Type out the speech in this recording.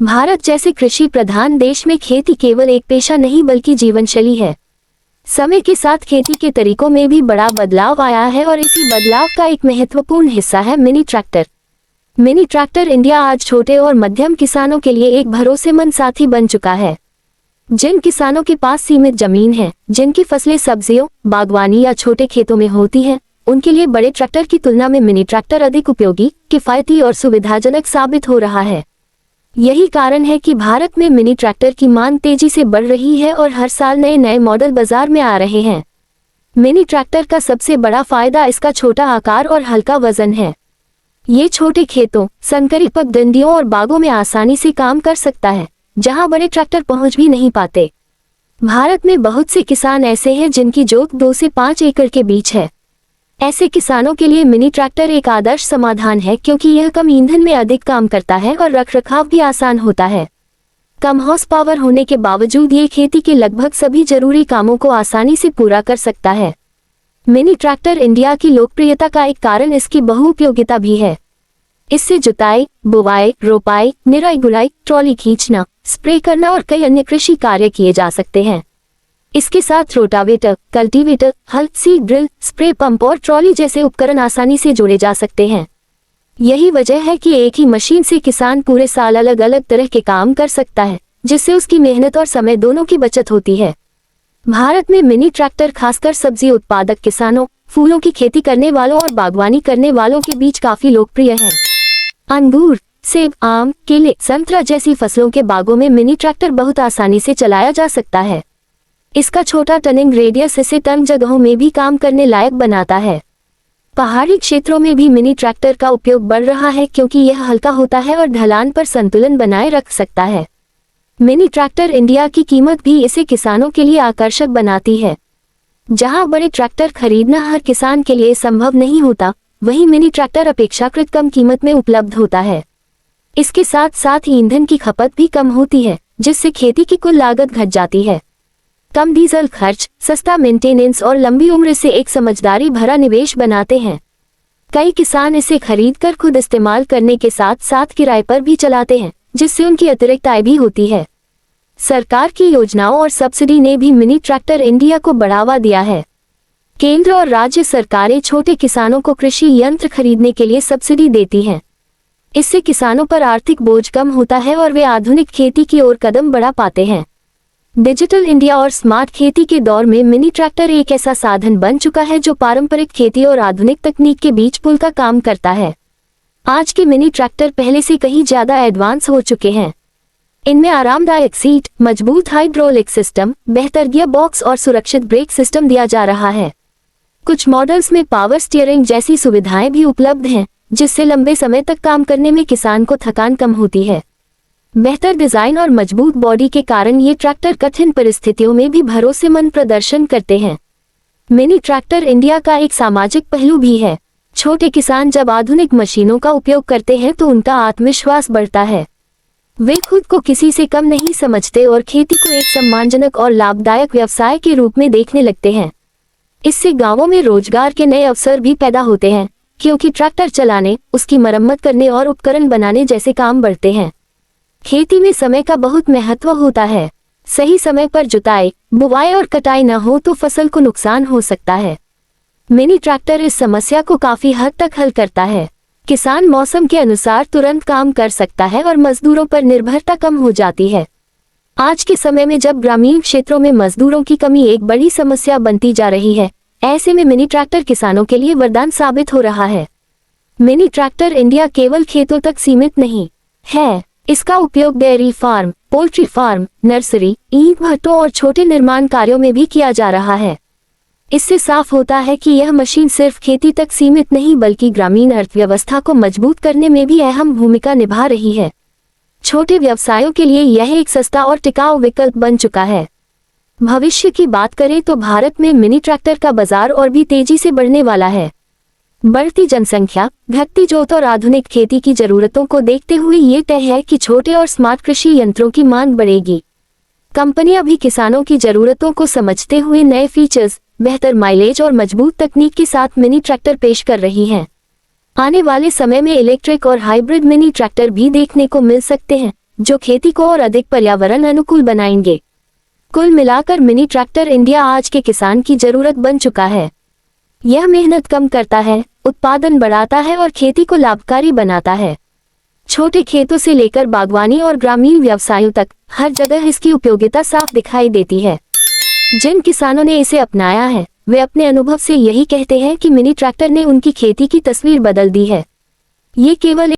भारत जैसे कृषि प्रधान देश में खेती केवल एक पेशा नहीं बल्कि जीवनशैली है। समय के साथ खेती के तरीकों में भी बड़ा बदलाव आया है और इसी बदलाव का एक महत्वपूर्ण हिस्सा है mini tractor. Mini tractor India आज छोटे और मध्यम किसानों के लिए एक भरोसेमंद साथी बन चुका है। जिन किसानों के पास सीमित जमीन है, जिनकी फसलें सब्जियों, बागवानी या छोटे खेतों में होती हैं, उनके लिए बड़े ट्रैक्टर की तुलना में मिनी ट्रैक्टर अधिक उपयोगी, किफायती और सुविधाजनक साबित हो रहा है। यही कारण है कि भारत में मिनी ट्रैक्टर की मांग तेजी से बढ़ रही है और हर साल नए नए मॉडल बाजार में आ रहे हैं। मिनी ट्रैक्टर का सबसे बड़ा फायदा इसका छोटा आकार और हल्का वजन है। ये छोटे खेतों, संकरित पगडंडियों और बागों में आसानी से काम कर सकता है, जहां बड़े ट्रैक्टर पहुंच भी नहीं पाते। भारत में बहुत से किसान ऐसे हैं जिनकी जोत 2 से 5 एकड़ के बीच है। ऐसे किसानों के लिए मिनी ट्रैक्टर एक आदर्श समाधान है क्योंकि यह कम ईंधन में अधिक काम करता है और रखरखाव भी आसान होता है। कम हॉर्स पावर होने के बावजूद ये खेती के लगभग सभी जरूरी कामों को आसानी से पूरा कर सकता है। मिनी ट्रैक्टर इंडिया की लोकप्रियता का एक कारण इसकी बहुउपयोगिता भी है। इससे जुताई, बुवाई, रोपाई, निराई गुड़ाई, ट्रॉली खींचना, स्प्रे करना और कई अन्य कृषि कार्य किए जा सकते हैं। इसके साथ रोटावेटर, कल्टीवेटर, हल, सीड ड्रिल, स्प्रे पंप और ट्रॉली जैसे उपकरण आसानी से जोड़े जा सकते हैं। यही वजह है कि एक ही मशीन से किसान पूरे साल अलग अलग तरह के काम कर सकता है, जिससे उसकी मेहनत और समय दोनों की बचत होती है। भारत में मिनी ट्रैक्टर खासकर सब्जी उत्पादक किसानों, फूलों की खेती करने वालों और बागवानी करने वालों के बीच काफी लोकप्रिय है। अंगूर, सेब, आम, केले, संतरा जैसी फसलों के बागों में मिनी ट्रैक्टर बहुत आसानी से चलाया जा सकता है। इसका छोटा टर्निंग रेडियस इसे तंग जगहों में भी काम करने लायक बनाता है। पहाड़ी क्षेत्रों में भी मिनी ट्रैक्टर का उपयोग बढ़ रहा है क्योंकि यह हल्का होता है और ढलान पर संतुलन बनाए रख सकता है। मिनी ट्रैक्टर इंडिया की कीमत भी इसे किसानों के लिए आकर्षक बनाती है। जहां बड़े ट्रैक्टर खरीदना हर किसान के लिए संभव नहीं होता, वहीं मिनी ट्रैक्टर अपेक्षाकृत कम कीमत में उपलब्ध होता है। इसके साथ साथ ईंधन की खपत भी कम होती है, जिससे खेती की कुल लागत घट जाती है। कम डीजल खर्च, सस्ता मेंटेनेंस और लंबी उम्र से एक समझदारी भरा निवेश बनाते हैं। कई किसान इसे खरीदकर खुद इस्तेमाल करने के साथ साथ किराए पर भी चलाते हैं, जिससे उनकी अतिरिक्त आय भी होती है। सरकार की योजनाओं और सब्सिडी ने भी मिनी ट्रैक्टर इंडिया को बढ़ावा दिया है। केंद्र और राज्य सरकारें छोटे किसानों को कृषि यंत्र खरीदने के लिए सब्सिडी देती हैं। इससे किसानों पर आर्थिक बोझ कम होता है और वे आधुनिक खेती की ओर कदम बढ़ा पाते हैं। डिजिटल इंडिया और स्मार्ट खेती के दौर में मिनी ट्रैक्टर एक ऐसा साधन बन चुका है जो पारंपरिक खेती और आधुनिक तकनीक के बीच पुल का काम करता है। आज के मिनी ट्रैक्टर पहले से कहीं ज्यादा एडवांस हो चुके हैं। इनमें आरामदायक सीट, मजबूत हाइड्रोलिक सिस्टम, बेहतर गियर बॉक्स और सुरक्षित ब्रेक सिस्टम दिया जा रहा है। कुछ मॉडल्स में पावर स्टीयरिंग जैसी सुविधाएं भी उपलब्ध हैं, जिससे लंबे समय तक काम करने में किसान को थकान कम होती है। बेहतर डिजाइन और मजबूत बॉडी के कारण ये ट्रैक्टर कठिन परिस्थितियों में भी भरोसेमंद प्रदर्शन करते हैं। मिनी ट्रैक्टर इंडिया का एक सामाजिक पहलू भी है। छोटे किसान जब आधुनिक मशीनों का उपयोग करते हैं तो उनका आत्मविश्वास बढ़ता है। वे खुद को किसी से कम नहीं समझते और खेती को एक सम्मानजनक और लाभदायक व्यवसाय के रूप में देखने लगते हैं। इससे गांवों में रोजगार के नए अवसर भी पैदा होते हैं, क्योंकि ट्रैक्टर चलाने, उसकी मरम्मत करने और उपकरण बनाने जैसे काम बढ़ते हैं। खेती में समय का बहुत महत्व होता है। सही समय पर जुताई, बुवाई और कटाई न हो तो फसल को नुकसान हो सकता है। मिनी ट्रैक्टर इस समस्या को काफी हद तक हल करता है। किसान मौसम के अनुसार तुरंत काम कर सकता है और मजदूरों पर निर्भरता कम हो जाती है। आज के समय में जब ग्रामीण क्षेत्रों में मजदूरों की कमी एक बड़ी समस्या बनती जा रही है, ऐसे में मिनी ट्रैक्टर किसानों के लिए वरदान साबित हो रहा है। मिनी ट्रैक्टर इंडिया केवल खेतों तक सीमित नहीं है। इसका उपयोग dairy farm, poultry farm, nursery, ईंट भट्टों और छोटे निर्माण कार्यों में भी किया जा रहा है। इससे साफ होता है कि यह मशीन सिर्फ खेती तक सीमित नहीं बल्कि ग्रामीण अर्थव्यवस्था को मजबूत करने में भी अहम भूमिका निभा रही है। छोटे व्यवसायों के लिए यह एक सस्ता और टिकाऊ विकल्प बन चुका है। भविष्य की बात करें तो भारत में मिनी ट्रैक्टर का बाजार और भी तेजी से बढ़ने वाला है। बढ़ती जनसंख्या, घटती जोत और आधुनिक खेती की जरूरतों को देखते हुए ये तय है कि छोटे और स्मार्ट कृषि यंत्रों की मांग बढ़ेगी। कंपनियां भी किसानों की जरूरतों को समझते हुए नए फीचर्स, बेहतर माइलेज और मजबूत तकनीक के साथ मिनी ट्रैक्टर पेश कर रही हैं। आने वाले समय में इलेक्ट्रिक और हाइब्रिड मिनी ट्रैक्टर भी देखने को मिल सकते हैं, जो खेती को और अधिक पर्यावरण अनुकूल बनाएंगे। कुल मिलाकर मिनी ट्रैक्टर इंडिया आज के किसान की जरूरत बन चुका है। यह मेहनत कम करता है, उत्पादन बढ़ाता है और खेती को लाभकारी बनाता है। छोटे खेतों से लेकर बागवानी और ग्रामीण व्यवसायों तक हर जगह इसकी उपयोगिता साफ दिखाई देती है। जिन किसानों ने इसे अपनाया है वे अपने अनुभव से यही कहते हैं कि मिनी ट्रैक्टर ने उनकी खेती की तस्वीर बदल दी है। ये केवल